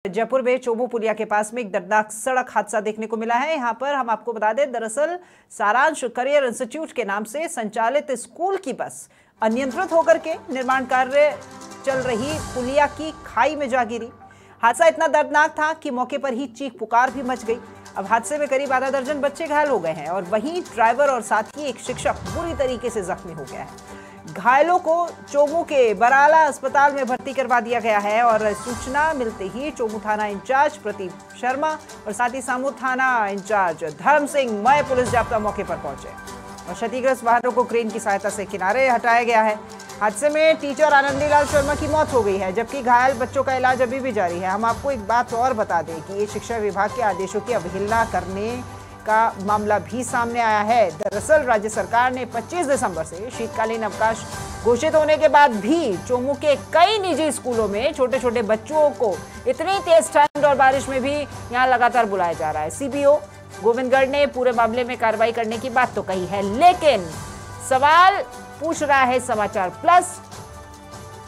जयपुर में चोमू पुलिया के पास में एक दर्दनाक सड़क हादसा देखने को मिला है। यहाँ पर हम आपको बता दें, दरअसल सारांश करियर इंस्टीट्यूट के नाम से संचालित स्कूल की बस अनियंत्रित होकर के निर्माण कार्य चल रही पुलिया की खाई में जा गिरी। हादसा इतना दर्दनाक था कि मौके पर ही चीख पुकार भी मच गई। अब हादसे में करीब आधा दर्जन बच्चे घायल हो गए हैं और वहीं ड्राइवर और साथ ही एक शिक्षक बुरी तरीके से जख्मी हो गया है। घायलों को चोमू के बराला अस्पताल में भर्ती करवा दिया गया है और सूचना मिलते ही चोमू थाना इंचार्ज प्रदीप शर्मा और साथ ही सामू थाना इंचार्ज धर्म सिंह मय पुलिस जाब्ता मौके पर पहुंचे और क्षतिग्रस्त वाहनों को क्रेन की सहायता से किनारे हटाया गया है। हादसे में टीचर आनंदीलाल शर्मा की मौत हो गई है, जबकि घायल बच्चों का इलाज अभी भी जारी है। हम आपको एक बात और बता दें कि ये शिक्षा विभाग के आदेशों की अवहेलना करने का मामला भी सामने आया है। दरअसल राज्य सरकार ने 25 दिसंबर से शीतकालीन अवकाश घोषित होने के बाद भी चोमू के कई निजी स्कूलों में छोटे छोटे बच्चों को इतनी तेज ठंड और बारिश में भी यहां लगातार बुलाया जा रहा है। सीबीओ गोविंदगढ़ ने पूरे मामले में कार्रवाई करने की बात तो कही है, लेकिन सवाल पूछ रहा है समाचार प्लस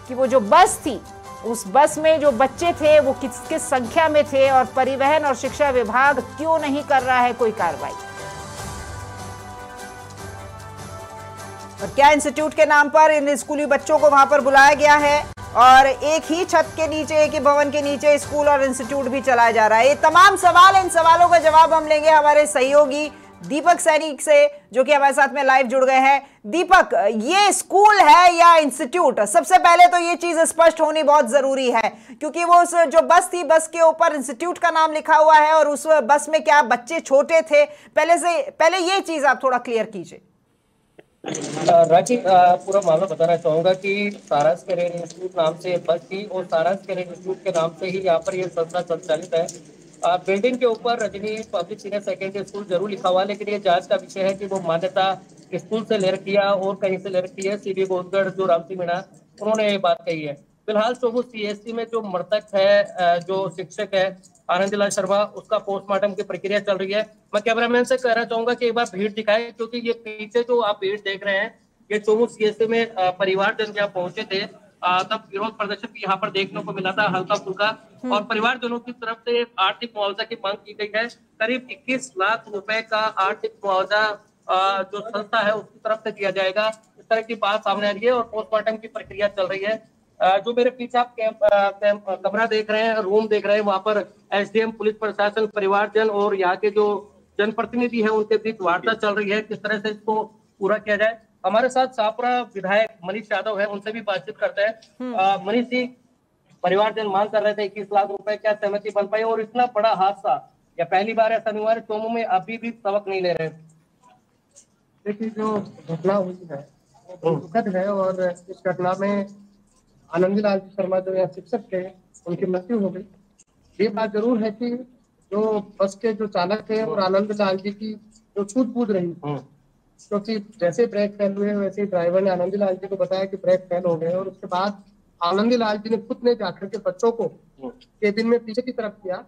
कि वो जो बस थी, उस बस में जो बच्चे थे वो किस किस संख्या में थे और परिवहन और शिक्षा विभाग क्यों नहीं कर रहा है कोई कार्रवाई। और क्या इंस्टीट्यूट के नाम पर इन स्कूली बच्चों को वहां पर बुलाया गया है और एक ही छत के नीचे, एक ही भवन के नीचे स्कूल और इंस्टीट्यूट भी चलाया जा रहा है। ये तमाम सवाल, इन सवालों का जवाब हम लेंगे हमारे सहयोगी दीपक सैनिक से, जो कि हमारे साथ में लाइव जुड़ गए हैं। दीपक, ये स्कूल है या इंस्टीट्यूट? सबसे पहले तो ये चीज स्पष्ट होनी बहुत जरूरी है, क्योंकि वो उस जो बस थी, बस के ऊपर इंस्टीट्यूट का नाम लिखा हुआ है और उस बस में क्या बच्चे छोटे थे? पहले ये चीज आप थोड़ा क्लियर कीजिए। राखी, पूरा मामला बताना चाहूंगा कि सारांश करियर इंस्टीट्यूट नाम से बस थी और सारांश करियर इंस्टीट्यूट के नाम से ही यहाँ पर यह संस्था संचालित है। बिल्डिंग के ऊपर Rajni public senior secondary school जरूर लिखा हुआ है, लेकिन ये जांच का विषय है कि वो मान्यता स्कूल से ले रखी है और कहीं से ले रखी है। सीबी गोविंदगढ़ जो राम सिंह मीणा, उन्होंने ये बात कही है। फिलहाल चोमू सीएससी में जो मृतक है, जो शिक्षक है आनंदीलाल शर्मा, उसका पोस्टमार्टम की प्रक्रिया चल रही है। मैं कैमरामैन से कहना चाहूंगा कि एक बार भीड़ दिखाए, क्योंकि ये पीछे जो आप भीड़ देख रहे हैं, ये चोमू सीएससी में परिवारजन जब पहुंचे थे तब विरोध प्रदर्शन भी यहाँ पर देखने को मिला था, हल्का फुल्का। और परिवारजनों की तरफ से आर्थिक मुआवजा की मांग की गई है। करीब 21 लाख रुपए का आर्थिक मुआवजा जो संस्था है उसकी तरफ से दिया जाएगा, इस तरह की बात सामने आ रही है और पोस्टमार्टम की प्रक्रिया चल रही है। जो मेरे पीछे आप कमरा देख रहे हैं, रूम देख रहे हैं, वहां पर एसडीएम, पुलिस प्रशासन, परिवारजन और यहाँ के जो जनप्रतिनिधि हैं उनके बीच वार्ता चल रही है किस तरह से इसको पूरा किया जाए। हमारे साथ शाहपुरा विधायक मनीष यादव है, उनसे भी बातचीत करते हैं। मनीष जी, परिवारजन मांग कर रहे थे 21 लाख रुपए, क्या सहमति बन पाई? और इतना बड़ा हादसा, या पहली बार ऐसा नहीं हुआ है चोमू में, अभी भी सबक नहीं ले रहे? देखिए, जो घटना हुई है वो दुखद है और इस घटना में आनंदीलाल शर्मा जो यहाँ शिक्षक थे, उनकी मृत्यु हो गई। ये बात जरूर है कि जो बस के जो चालक थे और आनंदलाल जी की जो छूट कूद रही, क्योंकि जैसे ब्रेक फेल हुए वैसे ड्राइवर ने आनंदीलाल जी को बताया कि ब्रेक फेल हो गए और उसके बाद आनंदीलाल जी ने खुद ने जाकर के बच्चों को केबिन में पीछे की तरफ किया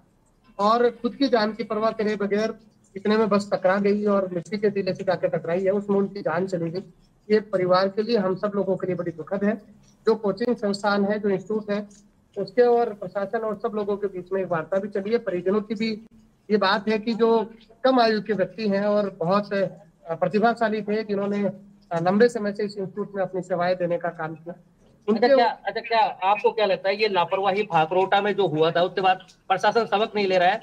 और खुद की जान की परवाह करे बगैर इतने में बस टकरा गई और मिट्टी के टीले से जाकर टकराई है, उसमें उनकी जान चली गई। ये परिवार के लिए, हम सब लोगों के लिए बड़ी दुखद है। जो कोचिंग संस्थान है, जो इंस्टीट्यूट है, उसके और प्रशासन और सब लोगों के बीच में एक वार्ता भी चली है। परिजनों की भी ये बात है कि जो कम आयु के व्यक्ति हैं और बहुत प्रतिभाशाली थे, जिन्होंने लंबे समय से इस इंस्टीट्यूट में अपनी सेवाएं देने का काम किया, क्या आपको क्या लगता है ये लापरवाही भागरोटा में जो हुआ था उसके बाद प्रशासन सबक नहीं ले रहा है?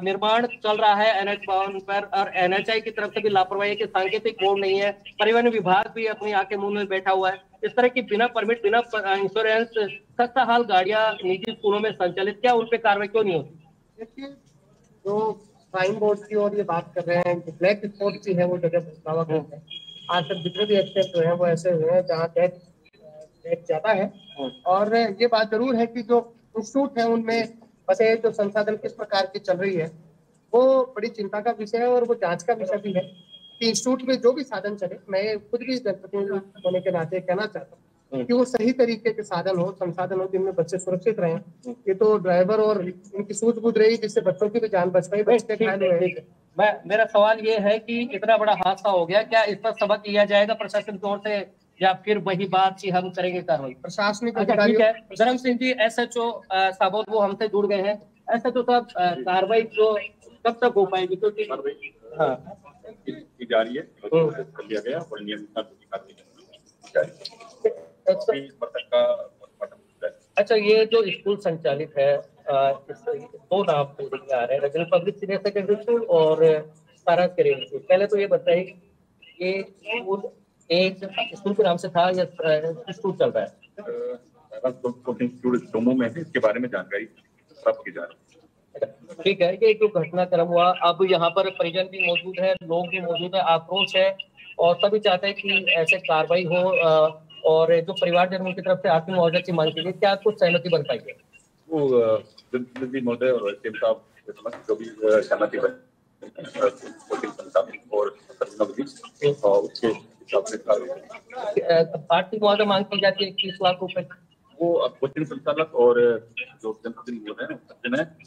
निर्माण चल रहा है एनएच भवन पर और एनएचआई की तरफ से भी लापरवाही की सांकेतिक बोर्ड नहीं है, परिवहन विभाग भी अपनी आंखें मुंह में बैठा हुआ है। इस तरह की बिना परमिट, बिना इंश्योरेंस खस्ता हाल गाड़ियां निजी स्कूलों में संचालित, क्या उन पर कार्रवाई क्यों नहीं होती? देखिए, जो साइन बोर्ड की और ये बात कर रहे हैं, ब्लैक स्पॉट की है वो जगह भटकावा गलत है। आज तक जितने भी एक्सीडेंट हुए हैं वो ऐसे हुए हैं जहाँ डेथ ज्यादा है। और ये बात जरूर है कि जो इंस्टीट्यूट है उनमें बसे जो संसाधन किस प्रकार की चल रही है, वो बड़ी चिंता का विषय है और वो जांच का विषय भी है कि इंस्टीट्यूट में जो भी साधन चले, मैं खुद भी जनप्रतिनिधि होने के नाते कहना चाहता हूँ कि वो सही तरीके के साधन हो, संसाधन हो, जिनमें बच्चे सुरक्षित रहें। ये तो ड्राइवर और इनकी सूझबूझ रही जिससे बच्चों की भी जान बच गई, बच्चे घायल हुए। मेरा सवाल ये है कि इतना बड़ा हादसा हो गया, क्या इस पर सबक लिया जाएगा प्रशासन की ओर से, या फिर वही बात कि हम करेंगे कार्रवाई? प्रशासनिक अधिकारी। ठीक है, धर्म सिंह जी एसएचओ साबोद वो हमसे जुड़ गए हैं। ऐसा तो साहब कार्रवाई तो कब तक हो पाएगी? क्योंकि हाँ की जा रही है, कर लिया गया और नियम अच्छा, ये जो स्कूल संचालित है, दो नाम बिल्डिंग में आ रहे हैं, Rajni public senior secondary school और सारांश करेंगे स्कूल। पहले तो ये बताइए, ये स्कूल एक स्कूल के नाम से था या स्कूल चल रहा है? डोमो में है, इसके बारे में जानकारी प्राप्त की जा रही है। ठीक है, ये जो घटनाक्रम हुआ, अब यहाँ पर परिजन भी मौजूद है, लोग भी मौजूद है, आक्रोश है और सभी चाहते हैं कि ऐसे कार्रवाई हो और जो परिवारजनों की तरफ से आर्थिक मुआवजा की मांग की गई, क्या कुछ सहमति बन पाई है? वो महोदय और साहब जो भी सहमति बनी और उसके हिसाब से आर्थिक मुआवजा मांग की जाती है 21 लाख रुपए। वो कोचिंग संचालक और जो जनप्रतिनिधि है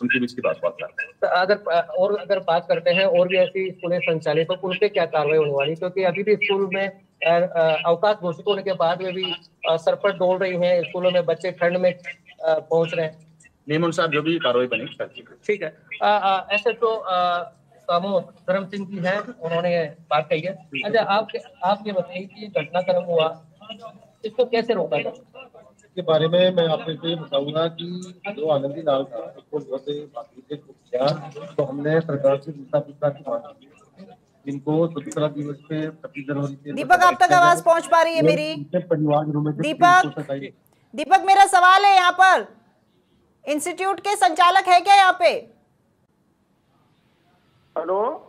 उनके बीच की बात करते हैं। अगर बात करते हैं और भी ऐसी स्कूलें संचालित, तो उन पे क्या कार्रवाई होने वाली? क्योंकि अभी भी स्कूल में अवकाश घोषित होने के बाद में भी सरपट डोल रही है, स्कूलों में बच्चे ठंड में पहुंच रहे हैं। नियमानुसार जो भी कार्रवाई बनेगी। ठीक है, ऐसे तो धर्म सिंह जी हैं, उन्होंने बात कही है। अच्छा, आप ये बताइए कि घटनाक्रम हुआ, इसको कैसे रोका जाए? के बारे में मैं आपको ये बताऊंगा कि जो आनंदी लाल था उसको बहुत किया, तो हमने सरकार से दूसरा की मांग की, जिनको स्वतंत्रता दिवस पे 25 जनवरी के। दीपक, आप तक आवाज पहुंच पा रही है मेरी? परिवार दीपक, मेरा सवाल है, यहाँ पर इंस्टीट्यूट के संचालक है क्या यहाँ पे? हेलो,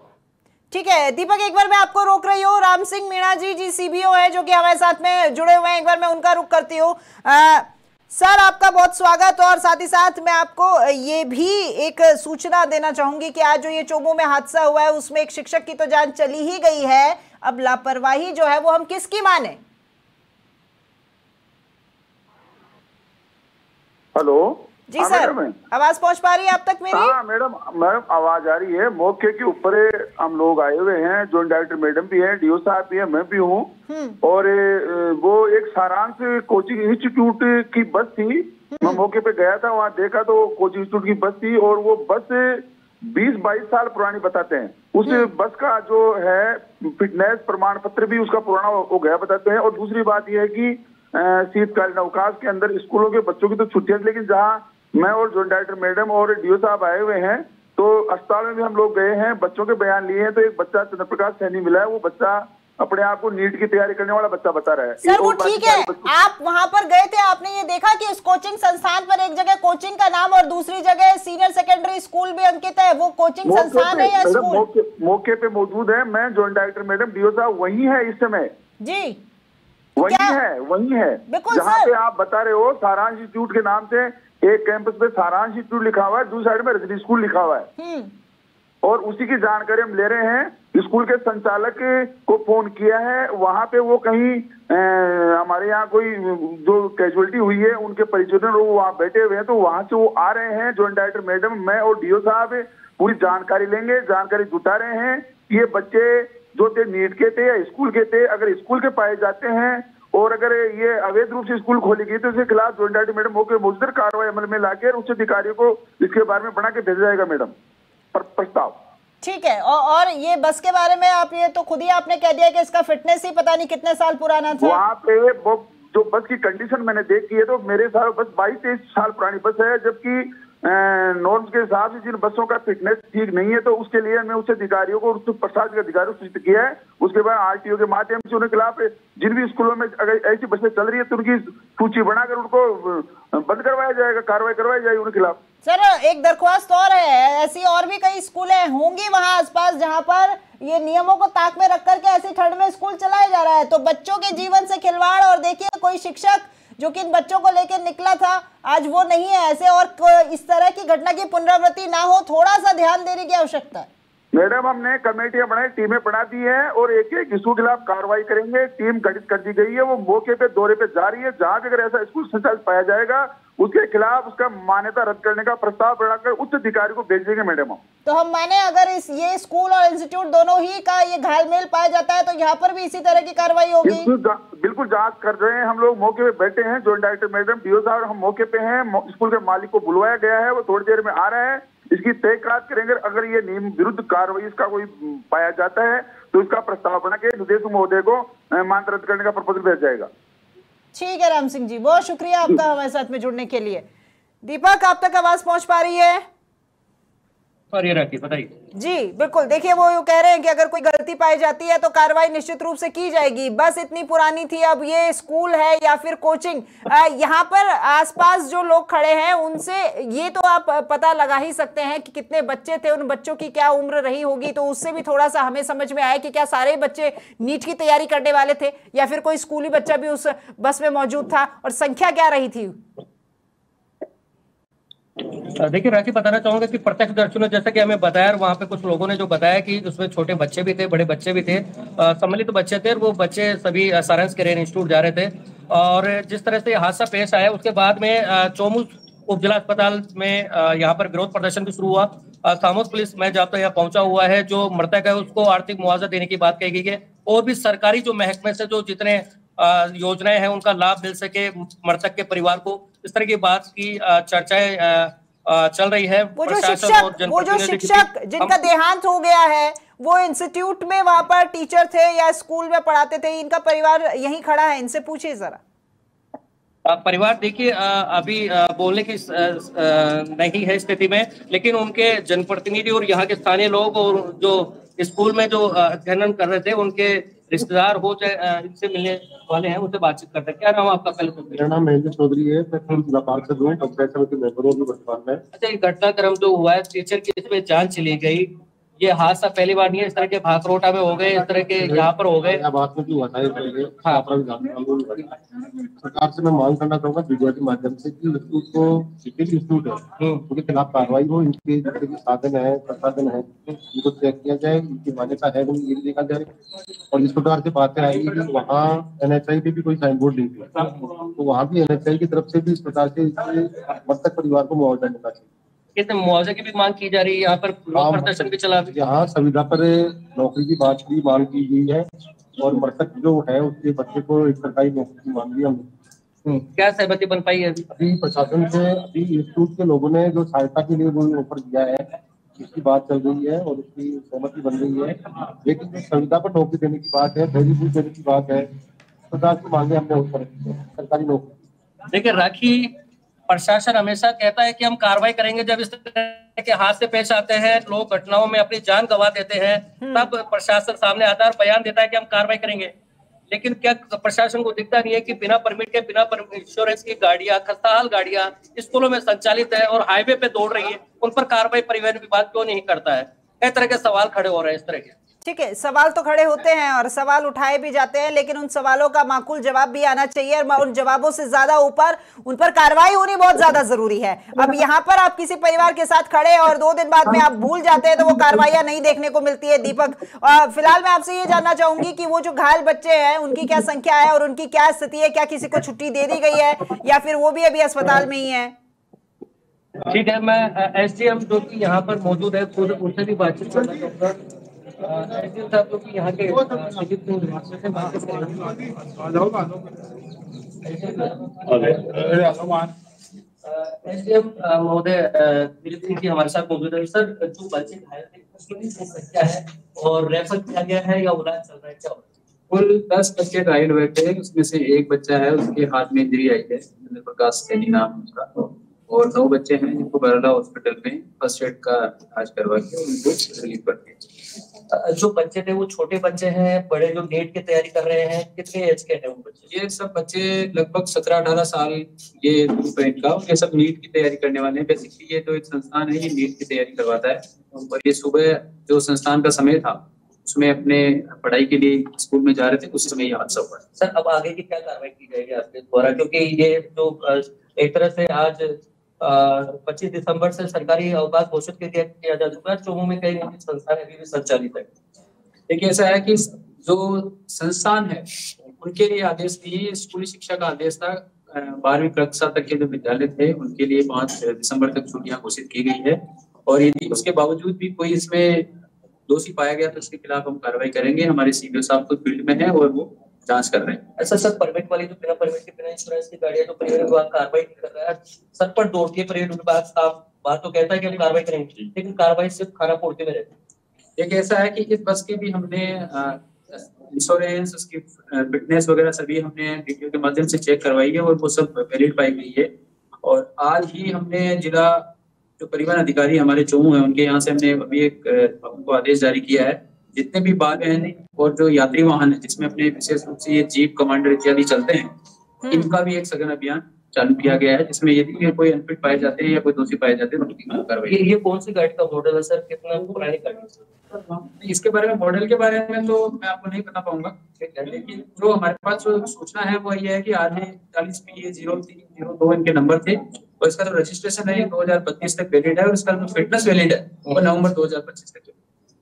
ठीक है दीपक, एक बार मैं आपको रोक रही हूँ। राम सिंह मीणा जी सीबीओ है जो कि हमारे साथ में जुड़े हुए हैं, एक बार मैं उनका रुख करती हूँ। सर, आपका बहुत स्वागत। और साथ ही साथ मैं आपको ये भी एक सूचना देना चाहूंगी कि आज जो ये चोमू में हादसा हुआ है उसमें एक शिक्षक की तो जान चली ही गई है। अब लापरवाही जो है वो हम किसकी माने? हेलो जी सर, आवाज पहुंच पा रही है आप तक मेरी? हाँ मैडम, आवाज आ रही है। मौके के ऊपर हम लोग आए हुए हैं, जॉइंट डायरेक्टर मैडम भी है, डीओ साहब भी है, मैं भी हूँ। और वो एक सारांश कोचिंग इंस्टीट्यूट की बस थी। मैं मौके पे गया था, वहाँ देखा तो कोचिंग इंस्टीट्यूट की बस थी और वो बस 20-22 साल पुरानी बताते हैं। उस बस का जो है फिटनेस प्रमाण पत्र भी उसका पुराना हो गया बताते हैं। और दूसरी बात यह है कि शीतकालीन अवकाश के अंदर स्कूलों के बच्चों की तो छुट्टियां, लेकिन जहाँ मैं और जॉइंट डायरेक्टर मैडम और डीओ साहब आए हुए हैं, तो अस्पताल में भी हम लोग गए हैं, बच्चों के बयान लिए हैं। तो एक बच्चा चंद्र प्रकाश सैनी मिला है, वो बच्चा अपने आप को नीट की तैयारी करने वाला बच्चा बता रहा है। सर वो ठीक है, आप वहां पर गए थे, आपने ये देखा कि उस कोचिंग संस्थान पर एक जगह कोचिंग का नाम और दूसरी जगह सीनियर सेकेंडरी स्कूल भी अंकित है, वो कोचिंग संस्थान है या स्कूल? मौके पे मौजूद है, मैं जॉइंट डायरेक्टर मैडम, डीओ साहब वही है इस समय जी, वही है जहाँ पे आप बता रहे हो। सारांश इंस्टीट्यूट के नाम से एक कैंपस पे सारांश इंस्टीट्यूट लिखा हुआ है, दूसरी साइड में रजनी स्कूल लिखा हुआ है और उसी की जानकारी हम ले रहे हैं। स्कूल के संचालक को फोन किया है, वहां पे वो कहीं हमारे यहाँ कोई जो कैजुअलिटी हुई है उनके परिजन वो वहाँ बैठे हुए हैं, तो वहां से वो आ रहे हैं। जॉइंट डायरेक्टर मैडम, मैं और डीओ साहब पूरी जानकारी लेंगे, जानकारी जुटा रहे हैं। ये बच्चे जो थे नीट के थे या स्कूल के थे, अगर स्कूल के पाए जाते हैं और अगर ये अवैध रूप से स्कूल खोली गई तो इसके खिलाफ जॉइंट डायरेक्टर मैडम मौके मौजूद कार्रवाई अमल में लाकर उच्च अधिकारियों को इसके बारे में बना के भेजा जाएगा मैडम प्रस्ताव। ठीक है। और ये बस के बारे में आप ये तो खुद ही आपने कह दिया कि इसका फिटनेस ही पता नहीं कितने साल पुराना था। वहाँ पे जो बस की कंडीशन मैंने देखी है तो मेरे साथ बस 22-23 साल पुरानी बस है, जबकि नॉर्म्स के हिसाब से जिन बसों का फिटनेस ठीक नहीं है तो उसके लिए मैं उच्च अधिकारियों को, उच्च प्रशासनिक अधिकारियों को सूचित किया है। उसके बाद आरटीओ के माध्यम से उनके खिलाफ जिन भी स्कूलों में अगर ऐसी बसें चल रही है तो उनकी सूची बनाकर उनको बंद करवाया जाएगा, कार्रवाई करवाई जाएगी उनके खिलाफ। सर एक दरख्वास्त और है, ऐसी और भी कई स्कूलें होंगी वहां आसपास जहां पर ये नियमों को ताक में रख करके ऐसी ठंड में स्कूल चलाया जा रहा है, तो बच्चों के जीवन से खिलवाड़। और देखिए कोई शिक्षक जो कि इन बच्चों को लेकर निकला था आज वो नहीं है। ऐसे और इस तरह की घटना की पुनरावृत्ति ना हो, थोड़ा सा ध्यान देने की आवश्यकता है। मैडम हमने कमेटियां बनाई, टीमें बना दी है और एक एक इशू के खिलाफ कार्रवाई करेंगे। टीम गठित कर दी गई है, वो मौके पे दौरे पे जा रही है। जहां अगर ऐसा स्कूल संचालित पाया जाएगा उसके खिलाफ उसका मान्यता रद्द करने का प्रस्ताव बनाकर उच्च अधिकारी को भेज देंगे मैडम। तो हम माने अगर ये स्कूल और इंस्टीट्यूट दोनों ही का ये घालमेल पाया जाता है तो यहाँ पर भी इसी तरह की कार्रवाई होगी? बिल्कुल जांच कर रहे हैं हम लोग, मौके पे बैठे हैं। जॉइंट डायरेक्टर मैडम, डीओ साहब, हम मौके पे हैं। स्कूल के मालिक को बुलवाया गया है, वो थोड़ी देर में आ रहे हैं। इसकी तहकीकात करेंगे। अगर ये नियम विरुद्ध कार्रवाई इसका कोई पाया जाता है तो इसका प्रस्ताव बना के निदेशक महोदय को मान्यता रद्द करने का प्रपोजल भेजा जाएगा। ठीक है राम सिंह जी, बहुत शुक्रिया आपका हमारे साथ में जुड़ने के लिए। दीपक, आप तक आवाज पहुंच पा रही है? बताइए। जी बिल्कुल, देखिए वो कह रहे हैं कि अगर कोई गलती पाई जाती है तो कार्रवाई निश्चित रूप से की जाएगी। बस इतनी पुरानी थी, अब ये स्कूल है या फिर कोचिंग, यहाँ पर आसपास जो लोग खड़े हैं उनसे ये तो आप पता लगा ही सकते हैं कि कितने बच्चे थे, उन बच्चों की क्या उम्र रही होगी। तो उससे भी थोड़ा सा हमें समझ में आया कि क्या सारे बच्चे नीट की तैयारी करने वाले थे या फिर कोई स्कूली बच्चा भी उस बस में मौजूद था, और संख्या क्या रही थी। देखिए राखी, बताना चाहूंगा कि प्रत्यक्षदर्शियों ने जैसा कि हमें बताया, वहां पे कुछ लोगों ने जो बताया कि उसमें छोटे बच्चे भी थे, बड़े बच्चे भी थे, सम्मिलित बच्चे थे। वो बच्चे सभी सारांश कैरियर इंस्टीट्यूट जा रहे थे। और जिस तरह से हादसा पेश आया उसके बाद में चौमू उप जिला अस्पताल में यहाँ पर विरोध प्रदर्शन भी शुरू हुआ। खामोश पुलिस मैं जाता यहाँ पहुंचा हुआ है। जो मृतक है उसको आर्थिक मुआवजा देने की बात कही गई है, और भी सरकारी जो महकमे से जो जितने योजनाएं हैं उनका लाभ मिल सके मृतक के परिवार को, इस तरह की बात की चर्चाएं चल रही है। वो जो शिक्षक जिनका देहांत हो गया है वो इंस्टीट्यूट में वहां पर टीचर थे या स्कूल में पढ़ाते थे, इनका परिवार यहीं खड़ा है, इनसे पूछिए जरा। परिवार देखिए अभी बोलने की नहीं है स्थिति में, लेकिन उनके जनप्रतिनिधि और यहाँ के स्थानीय लोग और जो स्कूल में जो अध्ययन कर रहे थे उनके रिश्तेदार हो चाहे इनसे मिलने वाले हैं, उनसे बातचीत करते हैं। क्या नाम आपका? पहले तो मेरा नाम महेंद्र चौधरी है, मैं खुद जिला पार्षद हूँ, पंचायत समिति मेंबर हूँ वर्तमान में। अच्छा, ये घटनाक्रम जो हुआ है, टीचर की इसमें जान चली गई, ये हादसा पहली बार नहीं है। इस तरह के भाकरोटा में हो गए, इस तरह के यहाँ पर हो गए। बात में भी हुआ था। सरकार से मैं मांग करना चाहूंगा मीडिया के माध्यम से कि उसको इंस्टीट्यूट है उनके खिलाफ कार्रवाई हो। इनके जितने साधन है, प्रसाधन है, इनको चेक किया जाए, इनकी मान्यता है ये देखा जाए। और इस प्रकार से बातें आएगी कि वहाँ NHI पे भी कोई साइन बोर्ड नहीं था, तो वहाँ भी NHI की तरफ से भी इस प्रकार से मृतक परिवार को मुआवजा मिलना चाहिए। कितने मुआवजे की भी मांग की जा रही है। यहाँ पर प्रदर्शन भी चला, यहाँ संविदा पर नौकरी की बात की मांग की गई है, और मृतक जो है उसके बच्चे को एक सरकारी नौकरी की मांग दी हमने। क्या सहमति बन पाई है? अभी प्रशासन से, अभी इंस्टीट्यूट के लोगों ने जो सहायता के लिए वो ऑफर दिया है, इसकी बात चल रही है और उसकी सहमति बन रही है। लेकिन जो संविदा पर नौकरी देने की बात है, बेनिफिट देने की बात है, सरकार की मांगे हमने ऊपर सरकारी नौकरी। देखिए राखी, प्रशासन हमेशा कहता है कि हम कार्रवाई करेंगे। जब इस तरह के हादसे पेश आते हैं, लोग घटनाओं में अपनी जान गंवा देते हैं, तब प्रशासन सामने आता है और बयान देता है कि हम कार्रवाई करेंगे। लेकिन क्या प्रशासन को दिखता नहीं है कि बिना परमिट के, बिना इंश्योरेंस की गाड़ियां, खस्ताहाल गाड़ियां स्कूलों में संचालित है और हाईवे पे दौड़ रही है, उन पर कार्रवाई परिवहन विभाग क्यों नहीं करता है? कई तरह के सवाल खड़े हो रहे हैं इस तरह के। ठीक है, सवाल तो खड़े होते हैं और सवाल उठाए भी जाते हैं, लेकिन उन सवालों का माकूल जवाब भी आना चाहिए, और उन जवाबों से ज्यादा ऊपर उन पर कार्रवाई होनी बहुत ज्यादा जरूरी है। अब यहाँ पर आप किसी परिवार के साथ खड़े और 2 दिन बाद में आप भूल जाते हैं तो वो कार्रवाइयां नहीं देखने को मिलती है। दीपक, फिलहाल मैं आपसे ये जानना चाहूंगी कि वो जो घायल बच्चे हैं उनकी क्या संख्या है और उनकी क्या स्थिति है? क्या किसी को छुट्टी दे दी गई है या फिर वो भी अभी अस्पताल में ही है? ठीक है, मैं SDM जो कि यहाँ पर मौजूद है, खुद उनसे भी बातचीत करना चाहूंगा। SDM साहब जो कि यहाँ के SDM महोदय दिलीप सिंह जी हमारे साथ मौजूद है। सर, जो बच्चे घायल थे उसकी संख्या है और रेफर किया गया है या इलाज चल रहा है, क्या? कुल 10 बच्चे घायल हुए थे, उसमें से एक बच्चा है उसके हाथ में इंजरी आई है, प्रकाश सैनी नाम उसका, और 9 बच्चे हैं जिनको बरला हॉस्पिटल में फर्स्ट एड का इलाज करवा के उनको रिलीफ कर दिया। जो बच्चे थे वो छोटे बच्चे हैं, बड़े जो नीट की तैयारी कर रहे हैं, कितने एज के हैं वो बच्चे? ये सब बच्चे लगभग 17-18 साल ये ग्रुप है इनका, ये सब नीट की तैयारी करने वाले हैं। बेसिकली ये जो एक संस्थान है ये नीट की तैयारी करवाता है, और ये सुबह जो संस्थान का समय था उसमें अपने पढ़ाई के लिए स्कूल में जा रहे थे, उस समय ये हादसा हुआ। सर, अब आगे की क्या कार्रवाई की जाएगी आपके द्वारा? क्योंकि ये जो एक तरह से आज 25 दिसंबर से सरकारी अवकाश घोषित किया जा चुका है। चोमू में कई निजी संस्थान अभी भी संचालित है। देखिए, ऐसा है कि जो संस्थान है उनके लिए आदेश दिए, स्कूली शिक्षा का आदेश था। 12वीं कक्षा तक के जो विद्यालय थे उनके लिए 5 दिसंबर तक छुट्टियां घोषित की गई है, और यदि उसके बावजूद भी कोई इसमें दोषी पाया गया तो उसके खिलाफ हम कार्रवाई करेंगे। हमारे सीबीओ साहब खुद फील्ड में है और वो जांच कर रहे हैं। ऐसा सर, परमिट वाली जो बिना परमिट के बिना इंश्योरेंस की गाड़ियां तो परिवहन विभाग कार्रवाई नहीं कर रहा है, सर पर दौड़ती है परिवहन विभाग। साफ बात तो कहता है कि हम कार्रवाई करेंगे, लेकिन कार्रवाई सिर्फ खाना पूर्ति में रहती है। एक ऐसा है कि इस बस की भी हमने इंश्योरेंस, उसकी फिटनेस वगैरह सभी हमने वीडियो के माध्यम से चेक करवाई है और वो सब वैलिड पाई गई है। और आज ही हमने जिला जो परिवहन अधिकारी हमारे चोमू है उनके यहाँ से हमने अभी एक उनको आदेश जारी किया है, जितने भी वाहन और जो यात्री वाहन है जिसमें अपने विशेष रूप से ये जीप, कमांडर इत्यादि चलते हैं, इनका भी एक सघन अभियान चालू किया गया है, जिसमें यदि कोई अनफिट पाए जाते हैं या कोई दोषी पाए जाते हैं तो उनकी कार्रवाई। ये कौन सी गाड़ी का मॉडल है सर, कितना पुरानी गाड़ी? इसके बारे में, मॉडल के बारे में तो मैं आपको नहीं बता पाऊंगा, लेकिन जो हमारे पास जो सूचना है वो ये है कि आज 40PA0302 इनके नंबर थे, और इसका जो रजिस्ट्रेशन है 2032 तक वैलिड है, और इसका जो फिटनेस वैलिड है वो नवंबर 2025 तक।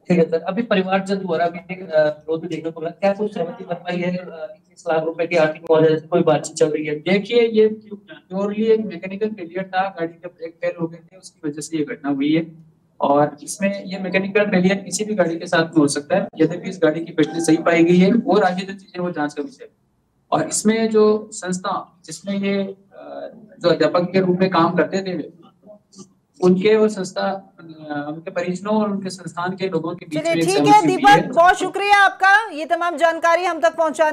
ठीक है सर। अभी परिवारजन द्वारा भी विरोध देखने को मिला, क्या कुछ सहमति बन पाई है? 21 लाख रुपए की आर्थिक मुआवजे से कोई बातचीत चल रही है? देखिए, ये प्योरली एक मैकेनिकल फेलियर था, गाड़ी के ब्रेक फेल हो गए थे, उसकी वजह से ये घटना हुई है। और इसमें ये मैकेनिकल फेलियर किसी भी गाड़ी के साथ में हो सकता है, यद्यपि इस गाड़ी की फिटनेस सही पाई गई है और आगे जो चीजें वो जांच का विषय है। और इसमें जो संस्था जिसमें ये जो अध्यापक के रूप में काम करते थे उनके और संस्था, उनके परिजनों और उनके संस्थान के लोगों के बीच में ठीक है दीपक, बहुत शुक्रिया आपका ये तमाम जानकारी हम तक पहुंचाने